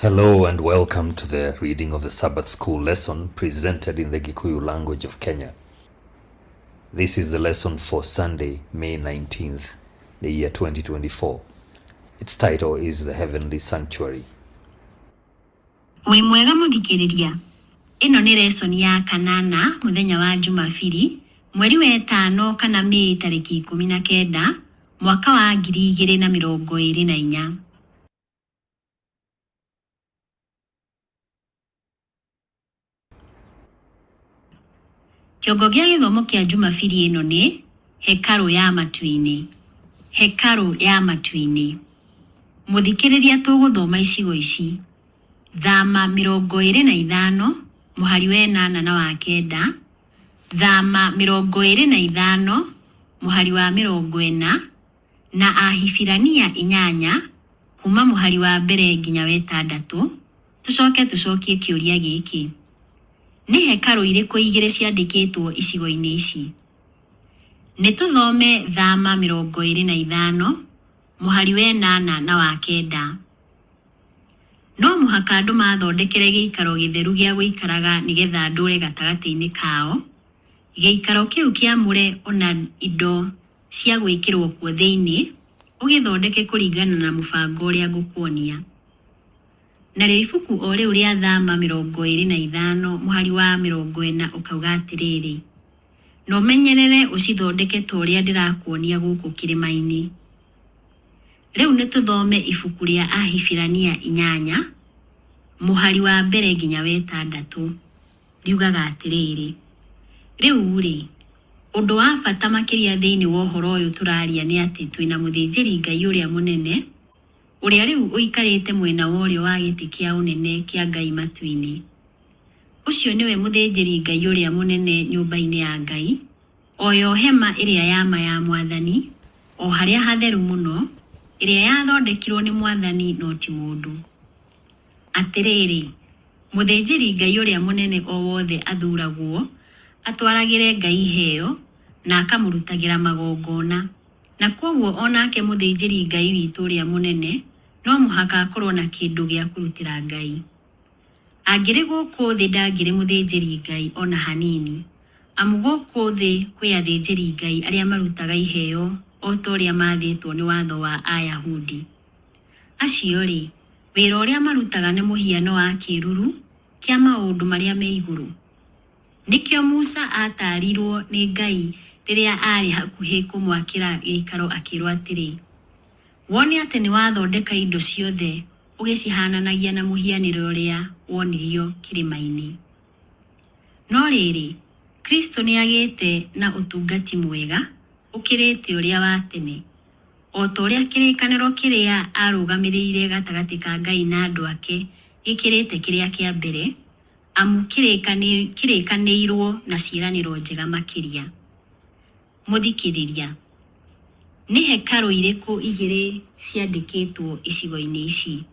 Hello and welcome to the reading of the Sabbath School lesson presented in the Gikuyu language of Kenya. This is the lesson for Sunday, May 19th, the year 2024. Its title is The Heavenly Sanctuary. Wĩ mwega mũthikĩrĩria. Ĩno nĩ lesson ya kanana mũthenya wa Jumapili, mweri wa 5 kana Mei tarĩki 19, mwaka wa 2024. Kĩongo gĩa gĩthomo kĩa Jumapili ĩno nĩ hekalu ya matu-inĩ. Hekalu ya matu-inĩ. Mũthikĩrĩria tũgũthoma icigo ici. Thama 25, mũhari wa 8 na wa 9. Thama 25, mũhari wa 40 na Ahibirania 8 kuma mũhari wa mbere nginya wa 6. Tucokie kĩũria gĩkĩ. Nĩ hekalu irĩkũ igĩrĩ ciandĩkĩtwo icigo-inĩ ici? Nĩtũthome Thama 25, mũhari wa 8 na wa 9. No mũhaka andũ mathondekere gĩikaro gĩtheru gĩa gũikaraga nĩgetha ndũre gatagatĩ-inĩ kao. Gĩikaro kĩu kĩamũre ona indo cia gwĩkĩrwo kuo thĩinĩ, ũgĩthondeke kũringana na mũbango ũrĩa ngũkuonia. Narĩo ibuku o rĩu rĩa Thama 25, mũhari wa 40 ũkauga atĩrĩrĩ: no menyerere ũcithondeke ta ũrĩa ndĩrakuonia gũkũ kĩrĩma-inĩ. Rĩu nĩtũthome ibuku rĩa Ahibirania 8, mũhari wa mbere nginya wa 6. Riugaga atĩrĩrĩ: rĩu-rĩ, ũndũ wa bata makĩria thĩinĩ wa ũhoro ũyũ tũraria nĩ atĩ twĩna mũthĩnjĩri Ngai ũrĩa mũnene, ũrĩa rĩu ũikarĩte mwena wa ũrĩo wa gĩtĩ kĩa ũnene kĩa Ngai matu-inĩ. Ũcio nĩwe mũthĩnjĩri Ngai ũrĩa mũnene nyũmba-inĩ ya Ngai, oyo hema ĩrĩa ya ma ya Mwathani, o harĩa hatheru mũno, ĩrĩa yathondekirwo nĩ Mwathani no ti mũndũ. Atĩrĩrĩ, mũthĩnjĩri Ngai ũrĩa mũnene o wothe athuragwo, atwaragĩre Ngai iheo na akamũrutagĩra magongona. Na kwoguo onake mũthĩnjĩri Ngai witũ ũrĩa mũnene no mũhaka akorwo na kĩndũ gĩa kũrutĩra Ngai. Angĩrĩ gũkũ thĩ ndangĩrĩ mũthĩnjĩri Ngai ona hanini, amu gũkũ thĩ kwĩ athĩnjĩri Ngai arĩa marutaga iheo o ta ũrĩa mathĩtwo nĩ watho wa Ayahudi. Acio-rĩ, wĩra ũrĩa marutaga nĩ mũhiano wa kĩruru kĩa maũndũ marĩa me igũrũ. Nĩkĩo Musa atarirwo nĩ Ngai rĩrĩa arĩ hakuhĩ kũmwakĩra gĩikaro akĩrwo atĩrĩ: wone atĩ nĩ wathondeka indo ciothe ũgĩcihananagia na mũhianĩre ũrĩa wonirio kĩrĩma-inĩ. No rĩrĩ, Kristo nĩagĩte na ũtungati mwega ũkĩrĩte ũrĩa wa tene, o ta ũrĩa kĩrĩkanĩro kĩrĩa arũgamĩrĩire gatagatĩ ka Ngai na andũ ake gĩkĩrĩte kĩrĩa kĩa mbere, amu kĩrĩkanĩirwo na ciĩranĩro njega makĩria. Mũthikĩrĩria, nĩ hekalu irĩkũ igĩrĩ ciandĩkĩtwo icigo-inĩ ici?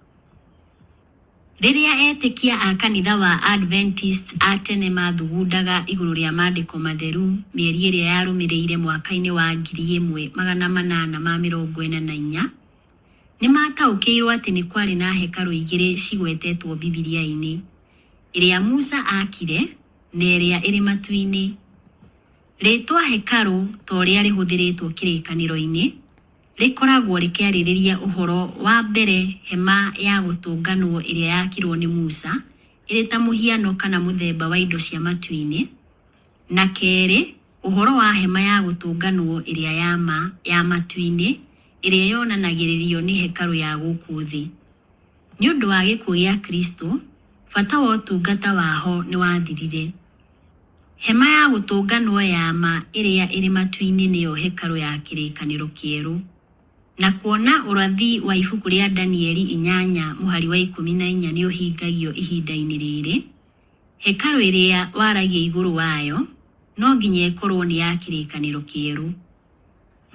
Rĩrĩa etĩkia a kanitha wa Adventist a tene mathugundaga igũrũ rĩa maandĩko matheru mĩeri ĩrĩa yarũmĩrĩire mwaka-inĩ wa 1844, nĩmataũkĩirwo atĩ nĩ kwarĩ na hekalu igĩrĩ cigwetetwo Bibilia-inĩ, ĩrĩa Musa akire na ĩrĩa ĩrĩ matu-inĩ. Rĩtwa hekalu ta ũrĩa rĩhũthĩrĩtwo kĩrĩkanĩro-inĩ rĩkoragwo rĩkĩarĩrĩria ũhoro wa mbere hema ya gũtũnganwo ĩrĩa yakirwo nĩ Musa ĩrĩ ta mũhiano kana mũthemba wa indo cia matu-inĩ, na kerĩ ũhoro wa hema ya gũtũnganwo ĩrĩa ya ma ya matu-inĩ ĩrĩa yonanagĩrĩrio nĩ hekalu ya gũkũ thĩ. Nĩ ũndũ wa gĩkuũ gĩa Kristo, bata wa ũtungata waho nĩ wathirire. Hema ya gũtũnganwo ya ma ĩrĩa ĩrĩ matu-inĩ nĩyo hekalu ya kĩrĩkanĩro kĩerũ. Na kuona ũrathi wa ibuku rĩa Danieli 8 mũhari wa 14 nĩ ũhingagio ihinda-inĩ rĩrĩ, hekalu ĩrĩa waragia igũrũ wayo no nginya ĩkorwo nĩ ya kĩrĩkanĩro kĩerũ.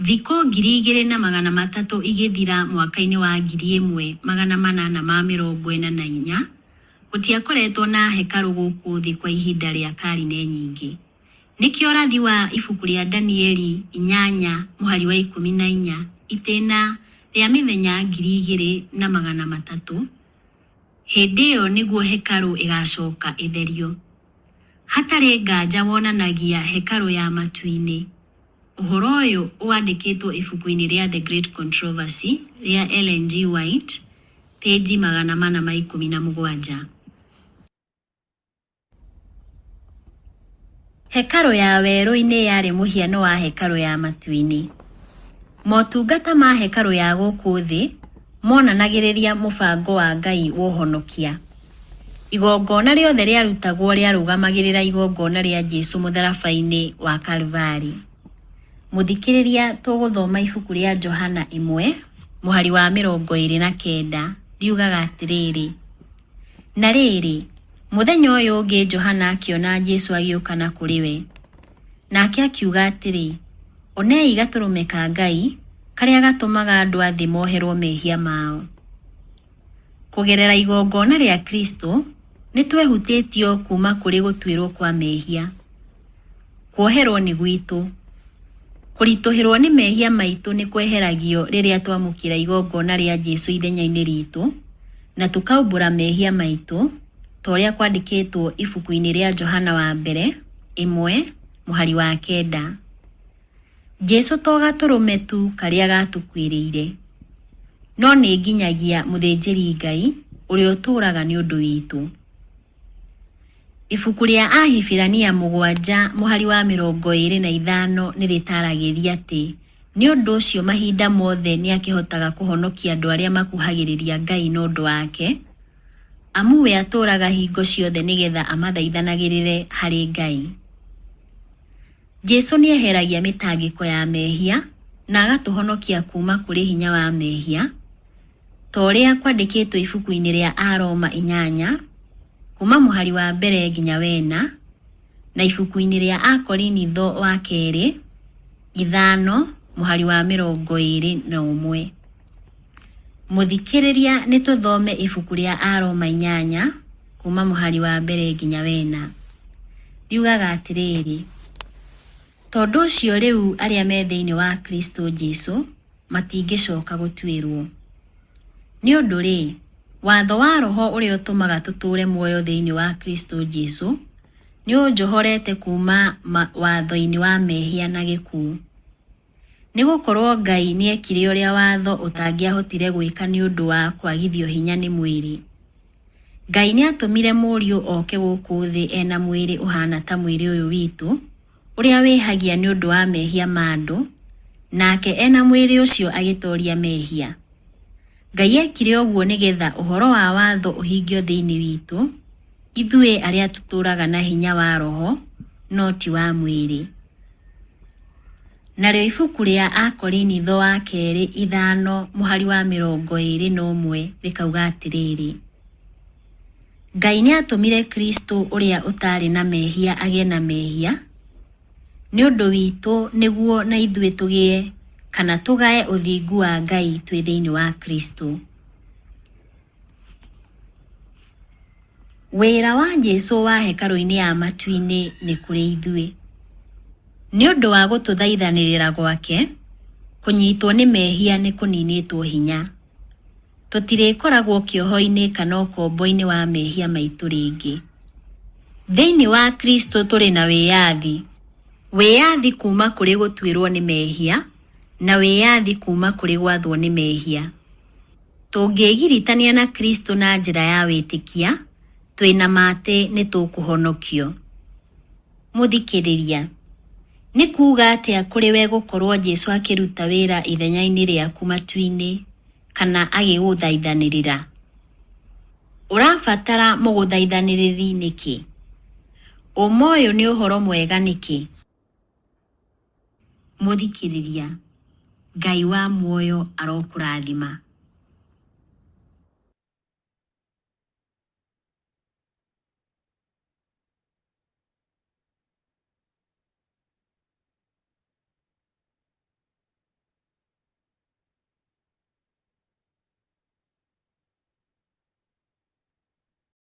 Thikũ 2300 igĩthira mwaka-inĩ wa 1844, gũtiakoretwo na hekalu gũkũ thĩ kwa ihinda rĩa karine nyingĩ. Nĩkĩo ũrathi wa ibuku rĩa Danieli 8 mũhari wa 14 itĩna rĩa mĩthenya 2300 Hĩndĩ ĩyo nĩguo hekarũ ĩgacoka ĩtherio. Hatarĩ nganja wonanagia hekarũ ya matu-inĩ. Ũhoro ũyũ wandĩkĩtwo ibuku-inĩ rĩa The Great Controversy rĩa Ellen G. White, peji 417. Hekarũ ya werũ-inĩ yarĩ mũhiano wa hekarũ ya matu-inĩ. Motungata ma hekarũ ya gũkũ thĩ monanagĩrĩria mũbango wa Ngai wa ũhonokia. Igongona rĩothe rĩarutagwo rĩarũgamagĩrĩra igongona rĩa Jesũ mũtharaba-inĩ wa Kalvari. Mũthikĩrĩria, tũgũthoma ibuku rĩa Johana 1 mũhari wa 29 riugaga atĩrĩrĩ: Na rĩrĩ, mũthenya ũyũ ũngĩ Johana akĩona Jesũ agĩũka na kũrĩ we. Nake akiuga atĩrĩ, onei gatũrũme ka Ngai, karĩa gatũmaga andũ a thĩ moherwo mehia mao. Kũgerera igongona rĩa Kristo, nĩtwehutĩtio kuma kũrĩ gũtuĩrwo kwa mehia. Kuoherwo nĩ gwitũ. Kũritũhĩrwo nĩ mehia maitũ nĩ kweheragio rĩrĩa twamũkĩra igongona rĩa Jesũ ithenya-inĩ ritũ, na tũkaumbũra mehia maitũ, ta ũrĩa kwandĩkĩtwo ibuku-inĩ rĩa Johana wa mbere 1 mũhari wa 9. Jesũ to gatũrũme tu karĩa gatũkuĩrĩire, no nĩ nginyagia mũthĩnjĩri Ngai ũrĩa ũtũũraga nĩ ũndũ witũ. Ibuku rĩa Ahibirania 7 mũhari wa 25 nĩrĩtaragĩria atĩ nĩ ũndũ ũcio mahinda mothe nĩakĩhotaga kũhonokia andũ arĩa makuhagĩrĩria Ngai na ũndũ wake, amu we atũũraga hingo ciothe nĩgetha amathaithanagĩrĩre harĩ Ngai. Jesũ nĩeheragia mĩtangĩko ya mehia na agatũhonokia kuma kũrĩ hinya wa mehia, ta ũrĩa kwandĩkĩtwo ibuku-inĩ rĩa Aroma 8 kuma mũhari wa mbere nginya 4, na ibuku-inĩ rĩa Akorinitho wa kerĩ 5 mũhari wa 21. Mũthikĩrĩria, nĩtũthome ibuku rĩa Aroma 8 kuma mũhari wa mbere nginya 4. Riugaga atĩrĩrĩ: Tondũ ũcio rĩu arĩa me thĩinĩ wa Kristo Jesũ matingĩcoka gũtuĩrwo. Nĩ ũndũ rĩ, watho wa Roho ũrĩa ũtũmaga tũtũũre muoyo thĩinĩ wa Kristo Jesũ nĩ ũnjohorete kuma watho-inĩ wa mehia na gĩkuũ. Nĩgũkorwo Ngai nĩekire ũrĩa watho ũtangĩahotire gwĩka nĩ ũndũ wa kwagithio hinya nĩ mwĩrĩ. Ngai nĩatũmire mũriũ oke gũkũ thĩ ena mwĩrĩ ũhana ta mwĩrĩ ũyũ witũ, ũrĩa wĩhagia nĩ ũndũ wa mehia ma andũ, nake ena mwĩrĩ ũcio agĩtooria mehia. Ngai ekire ũguo nĩgetha ũhoro wa watho ũhingio thĩinĩ witũ, ithuĩ arĩa tũtũũraga na hinya wa Roho, no ti wa mwĩrĩ. Narĩo ibuku rĩa Akorinitho wa kerĩ 5 mũhari wa 21 rĩkauga atĩrĩrĩ: Ngai nĩatũmire Kristo ũrĩa ũtarĩ na mehia agĩe na mehia, nĩ ũndũ witũ, nĩguo na ithuĩ tũgĩe kana tũgae ũthingu wa Ngai twĩ thĩinĩ wa Kristo. Wĩra wa Jesũ wa hekarũ-inĩ ya matu-inĩ nĩ kũrĩ ithuĩ. Nĩ ũndũ wa gũtũthaithanĩrĩra gwake, kũnyitwo nĩ mehia nĩ kũninĩtwo hinya. Tũtirĩkoragwo kĩoho-inĩ kana ũkombo-inĩ wa mehia maitũ rĩngĩ. Thĩinĩ wa Kristo tũrĩ na wĩyathi kuma kũrĩ gũtuĩrwo nĩ mehia na wĩyathi kuma kũrĩ gwathwo nĩ mehia. Tũngĩgiritania na Kristo na njĩra ya wĩtĩkia, twĩna mate nĩ tũkũhonokio. Mũthikĩrĩria, nĩ kuuga atĩa kũrĩ we gũkorwo Jesũ akĩruta wĩra ithenya-inĩ rĩaku matu-inĩ kana agĩgũthaithanĩrĩra? Ũrabatara mũgũthaithanĩrĩri nĩkĩ? Ũma ũyũ nĩ ũhoro mwega nĩkĩ? Mũthikĩrĩria, Ngai wa muoyo arokũrathima.